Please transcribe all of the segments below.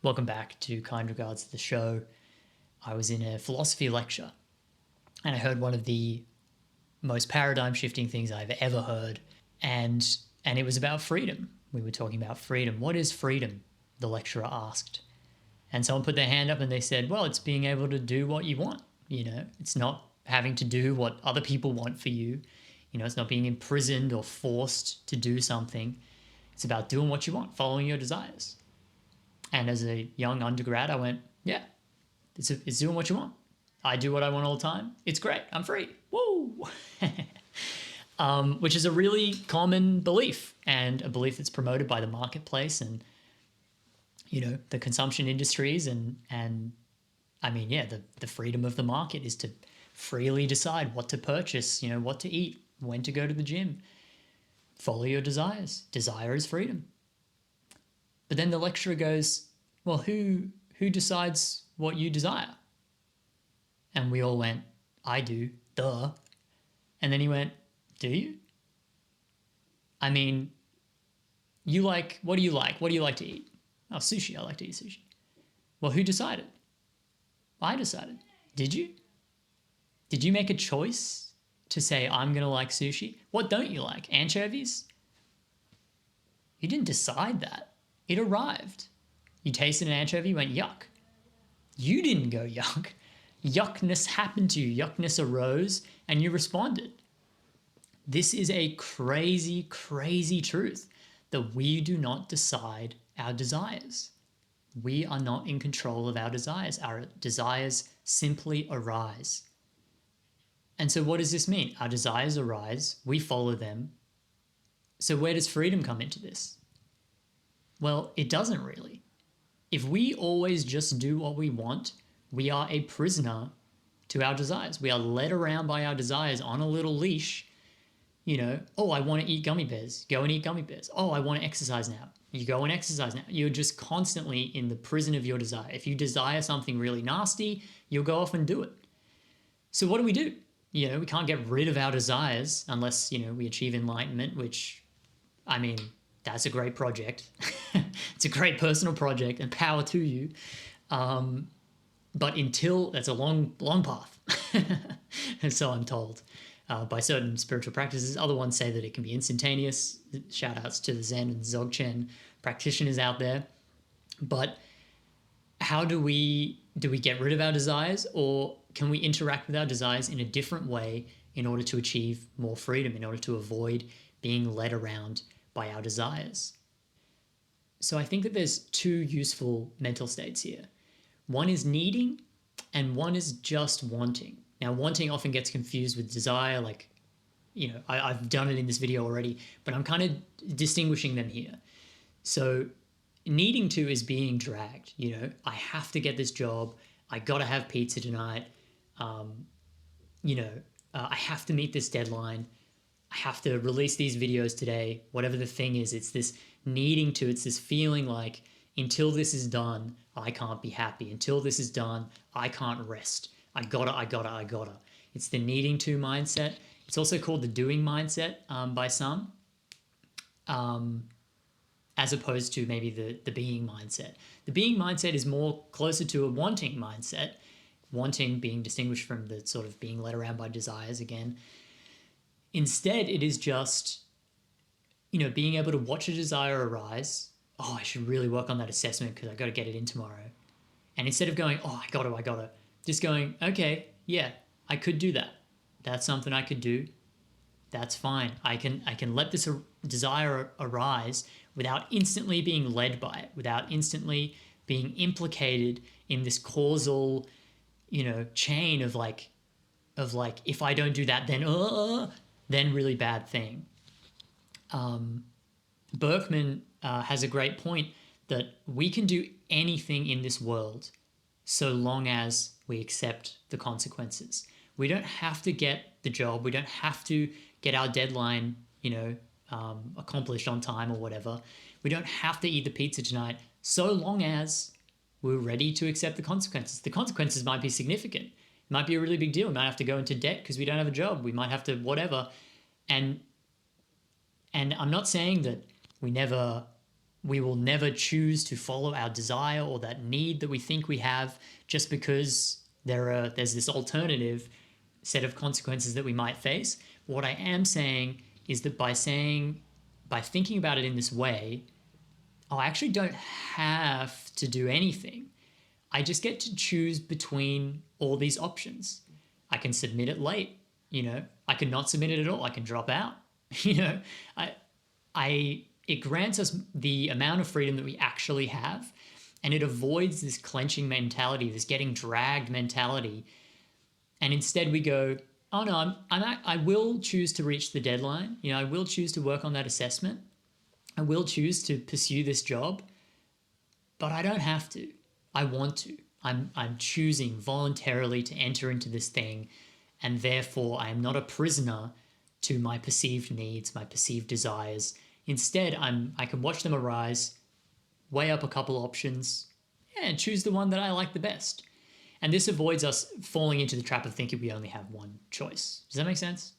Welcome back to Kind Regards to the show. I was in a philosophy lecture and I heard one of the most paradigm shifting things I've ever heard. And it was about freedom. We were talking about freedom. What is freedom? The lecturer asked. And someone put their hand up and they said, well, it's being able to do what you want. It's not having to do what other people want for you. It's not being imprisoned or forced to do something. It's about doing what you want, following your desires. And as a young undergrad, I went, yeah, it's doing what you want. I do what I want all the time. It's great. I'm free. Woo! Which is a really common belief, and a belief that's promoted by the marketplace and, the consumption industries. And I mean, yeah, the freedom of the market is to freely decide what to purchase, what to eat, when to go to the gym. Follow your desires. Desire is freedom. But then the lecturer goes, well, who decides what you desire? And we all went, I do, duh. And then he went, do you? I mean, what do you like? What do you like to eat? Oh, sushi. I like to eat sushi. Well, who decided? I decided. Did you? Did you make a choice to say, I'm going to like sushi? What don't you like? Anchovies? You didn't decide that. It arrived. You tasted an anchovy, you went, yuck. You didn't go yuck. Yuckness happened to you. Yuckness arose and you responded. This is a crazy, crazy truth that we do not decide our desires. We are not in control of our desires. Our desires simply arise. And so what does this mean? Our desires arise, we follow them. So where does freedom come into this? Well, it doesn't really. If we always just do what we want, we are a prisoner to our desires. We are led around by our desires on a little leash. Oh, I want to eat gummy bears. Go and eat gummy bears. Oh, I want to exercise now. You go and exercise now. You're just constantly in the prison of your desire. If you desire something really nasty, you'll go off and do it. So what do? We can't get rid of our desires unless, we achieve enlightenment, which, I mean, that's a great project. It's a great personal project and power to you. But until, that's a long, long path. And so I'm told by certain spiritual practices. Other ones say that it can be instantaneous. Shout outs to the Zen and Dzogchen practitioners out there. But how do we get rid of our desires, or can we interact with our desires in a different way in order to achieve more freedom, in order to avoid being led around by our desires? So I think that there's two useful mental states here. One is needing and one is just wanting. Now, wanting often gets confused with desire. I've done it in this video already, but I'm kind of distinguishing them here. So needing to is being dragged. I have to get this job. I got to have pizza tonight. I have to meet this deadline. I have to release these videos today. Whatever the thing is, it's this needing to, it's this feeling like until this is done, I can't be happy. Until this is done, I can't rest. I gotta. It's the needing to mindset. It's also called the doing mindset by some, as opposed to maybe the being mindset. The being mindset is more closer to a wanting mindset, wanting being distinguished from the sort of being led around by desires again. Instead, it is just, being able to watch a desire arise. Oh, I should really work on that assessment because I got to get it in tomorrow. And instead of going, oh, I got to, just going, okay, yeah, I could do that. That's something I could do. That's fine. I can let this desire arise without instantly being led by it, without instantly being implicated in this causal, chain of if I don't do that, then really bad thing. Berkman has a great point that we can do anything in this world so long as we accept the consequences. We don't have to get the job. We don't have to get our deadline, accomplished on time or whatever. We don't have to eat the pizza tonight so long as we're ready to accept the consequences. The consequences might be significant. It might be a really big deal. We might have to go into debt because we don't have a job. We might have to whatever. And I'm not saying that we never we will never choose to follow our desire or that need that we think we have just because there's this alternative set of consequences that we might face. What I am saying is that by thinking about it in this way, oh, I actually don't have to do anything. I just get to choose between all these options. I can submit it late, I can not submit it at all. I can drop out. you know, I it grants us the amount of freedom that we actually have, and it avoids this clenching mentality, this getting dragged mentality. And instead we go, oh no, I will choose to reach the deadline. I will choose to work on that assessment. I will choose to pursue this job, but I don't have to. I want to. I'm choosing voluntarily to enter into this thing, and therefore I am not a prisoner to my perceived needs, my perceived desires. Instead, I can watch them arise, weigh up a couple options, and choose the one that I like the best. And this avoids us falling into the trap of thinking we only have one choice. Does that make sense?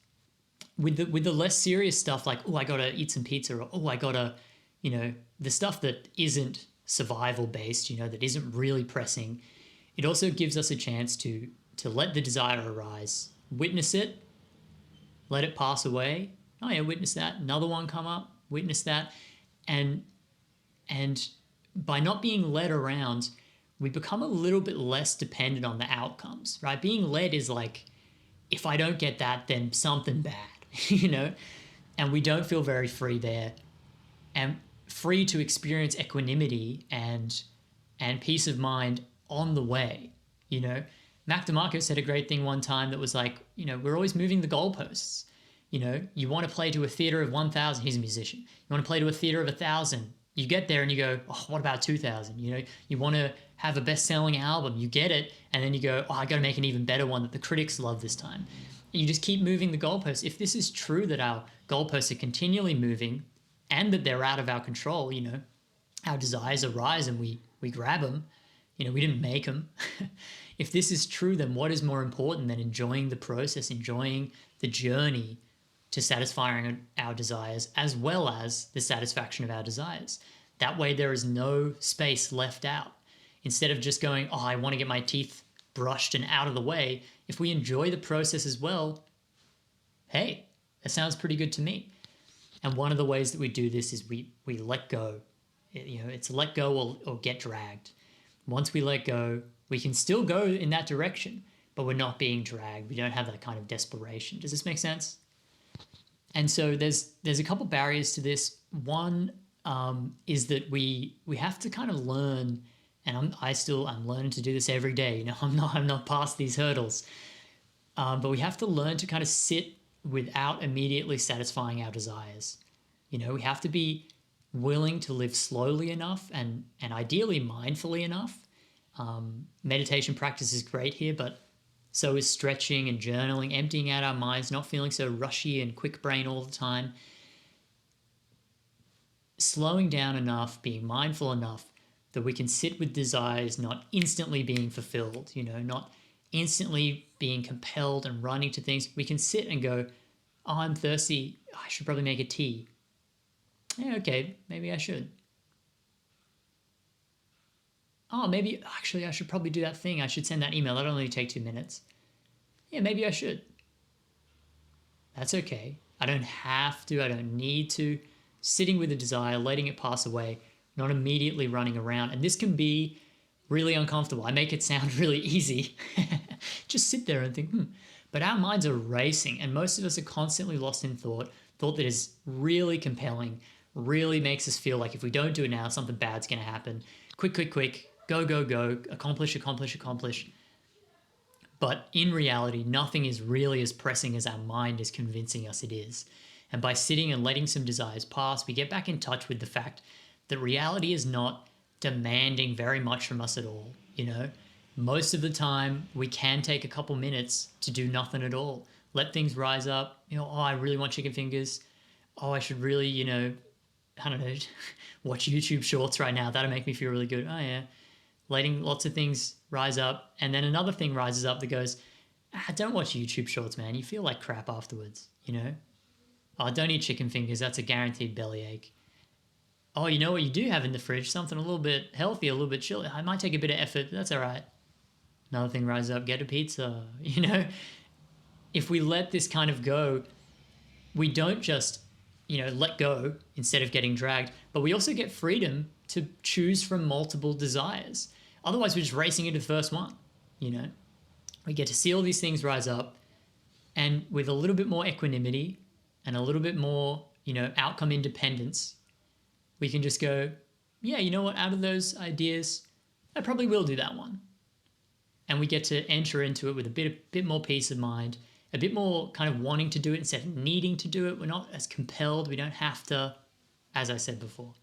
With the less serious stuff, like, oh, I gotta eat some pizza, or oh, I gotta, the stuff that isn't survival based, that isn't really pressing, it also gives us a chance to let the desire arise, witness it, let it pass away. Oh yeah, witness that. Another one come up, witness that. And by not being led around, we become a little bit less dependent on the outcomes, right? Being led is like, if I don't get that, then something bad, and we don't feel very free there, and free to experience equanimity and peace of mind on the way. Mac DeMarco said a great thing one time that was like, we're always moving the goalposts. You want to play to a theater of 1,000. He's a musician. You want to play to a theater of 1,000. You get there and you go, oh, what about 2,000? You want to have a best-selling album. You get it, and then you go, oh, I got to make an even better one that the critics love this time. And you just keep moving the goalposts. If this is true, that our goalposts are continually moving and that they're out of our control, our desires arise and we grab them. We didn't make them. If this is true, then what is more important than enjoying the process, enjoying the journey to satisfying our desires as well as the satisfaction of our desires? That way there is no space left out. Instead of just going, oh, I want to get my teeth brushed and out of the way, if we enjoy the process as well, hey, that sounds pretty good to me. And one of the ways that we do this is we let go. It's let go or get dragged. Once we let go, we can still go in that direction, but we're not being dragged. We don't have that kind of desperation. Does this make sense? And so there's a couple barriers to this. One is that we have to kind of learn, and I'm learning to do this every day. I'm not past these hurdles, but we have to learn to kind of sit without immediately satisfying our desires. We have to be willing to live slowly enough and ideally mindfully enough. Meditation practice is great here, but so is stretching and journaling, emptying out our minds, not feeling so rushy and quick brain all the time. Slowing down enough, being mindful enough that we can sit with desires not instantly being fulfilled, not instantly being compelled and running to things. We can sit and go, oh, I'm thirsty. I should probably make a tea. Yeah, okay, maybe I should. Oh, maybe actually I should probably do that thing. I should send that email. That'll only take 2 minutes. Yeah, maybe I should. That's okay. I don't have to. I don't need to. Sitting with a desire, letting it pass away, not immediately running around. And this can be really uncomfortable. I make it sound really easy. Just sit there and think, But our minds are racing, and most of us are constantly lost in thought that is really compelling, really makes us feel like if we don't do it now, something bad's going to happen. Quick, quick, quick. Go, go, go. Accomplish, accomplish, accomplish. But in reality, nothing is really as pressing as our mind is convincing us it is. And by sitting and letting some desires pass, we get back in touch with the fact that reality is not demanding very much from us at all. Most of the time we can take a couple minutes to do nothing at all. Let things rise up. Oh, I really want chicken fingers. Oh, I should really, I don't know, watch YouTube shorts right now. That'll make me feel really good. Oh yeah. Letting lots of things rise up. And then another thing rises up that goes, don't watch YouTube shorts, man. You feel like crap afterwards, Oh, don't eat chicken fingers. That's a guaranteed bellyache. oh, you know what you do have in the fridge? Something a little bit healthy, a little bit chilly. I might take a bit of effort, but that's all right. Another thing rises up, get a pizza. If we let this kind of go, we don't just, let go instead of getting dragged, but we also get freedom to choose from multiple desires. Otherwise, we're just racing into the first one, you know? We get to see all these things rise up, and with a little bit more equanimity and a little bit more, outcome independence, we can just go, yeah, you know what, out of those ideas, I probably will do that one. And we get to enter into it with a bit more peace of mind, a bit more kind of wanting to do it instead of needing to do it. We're not as compelled. We don't have to, as I said before.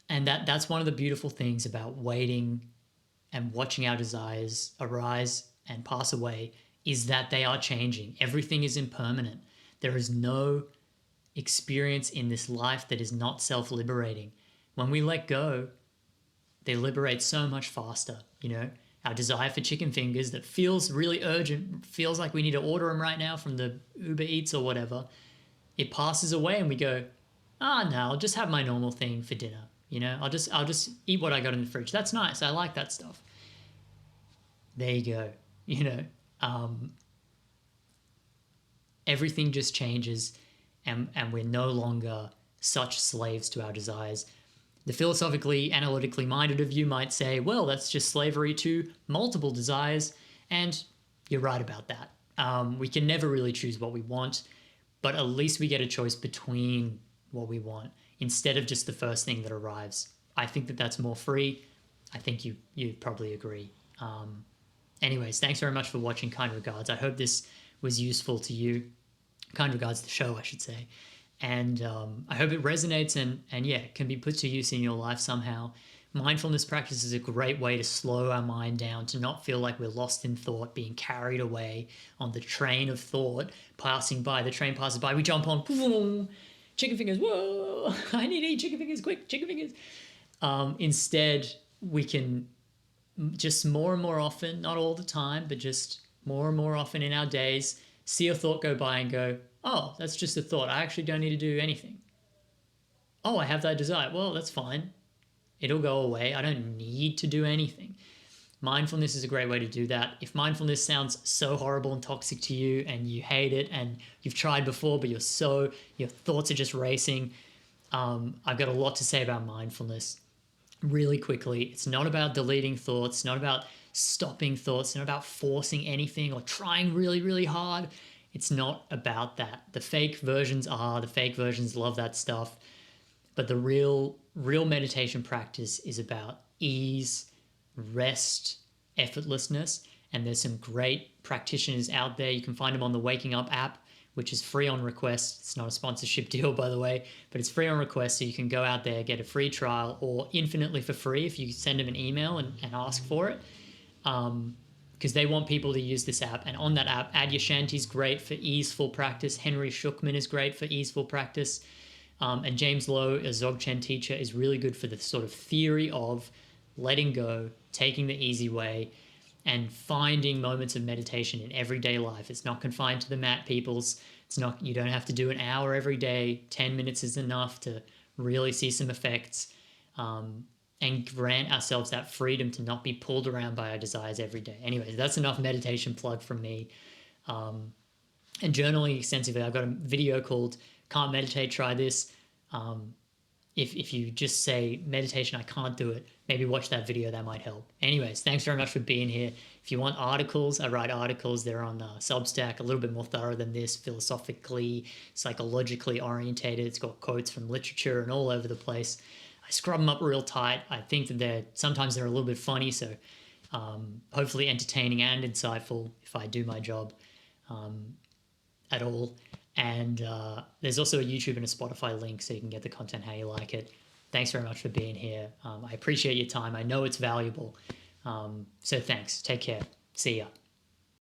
And that's one of the beautiful things about waiting and watching our desires arise and pass away, is that they are changing. Everything is impermanent. There is no experience in this life that is not self-liberating. When we let go, they liberate so much faster. Our desire for chicken fingers that feels really urgent, feels like we need to order them right now from the Uber Eats or whatever, it passes away and we go, no, I'll just have my normal thing for dinner. I'll just eat what I got in the fridge. That's nice. I like that stuff. There you go. Um, Everything just changes, and we're no longer such slaves to our desires. The philosophically, analytically minded of you might say, well, that's just slavery to multiple desires. And you're right about that. We can never really choose what we want, but at least we get a choice between what we want instead of just the first thing that arrives. I think that that's more free. I think you probably agree. Anyways, thanks very much for watching. Kind regards. I hope this was useful to you. Kind regards, the show, I should say. And I hope it resonates and yeah, can be put to use in your life somehow. Mindfulness practice is a great way to slow our mind down, to not feel like we're lost in thought, being carried away on the train of thought, passing by. The train passes by, we jump on, boom, chicken fingers, whoa, I need to eat chicken fingers, quick, chicken fingers. Instead, we can just more and more often, not all the time, but just more and more often in our days, see a thought go by and go, oh, that's just a thought. I actually don't need to do anything. Oh, I have that desire. Well, that's fine. It'll go away. I don't need to do anything. Mindfulness is a great way to do that. If mindfulness sounds so horrible and toxic to you and you hate it and you've tried before, but your thoughts are just racing, I've got a lot to say about mindfulness really quickly. It's not about deleting thoughts, it's not about stopping thoughts, it's not about forcing anything or trying really, really hard. It's not about that. The fake versions love that stuff. But the real meditation practice is about ease, rest, effortlessness. And there's some great practitioners out there. You can find them on the Waking Up app, which is free on request. It's not a sponsorship deal, by the way, but it's free on request. So you can go out there, get a free trial, or infinitely for free if you send them an email and ask for it. Because they want people to use this app. And on that app, Adyashanti's great for easeful practice. Henry Shukman is great for easeful practice. And James Lowe, a Dzogchen teacher, is really good for the sort of theory of letting go, taking the easy way, and finding moments of meditation in everyday life. It's not confined to the mat, peoples. You don't have to do an hour every day. 10 minutes is enough to really see some effects. And grant ourselves that freedom to not be pulled around by our desires every day. Anyways, that's enough meditation plug from me. And journaling extensively. I've got a video called Can't Meditate, Try This. If you just say meditation, I can't do it, maybe watch that video, that might help. Anyways, thanks very much for being here. If you want articles, I write articles. They're on Substack, a little bit more thorough than this, philosophically, psychologically orientated. It's got quotes from literature and all over the place. I scrub them up real tight. I think that sometimes they're a little bit funny, so hopefully entertaining and insightful if I do my job at all. And there's also a YouTube and a Spotify link so you can get the content how you like it. Thanks very much for being here. I appreciate your time. I know it's valuable. So thanks. Take care. See ya.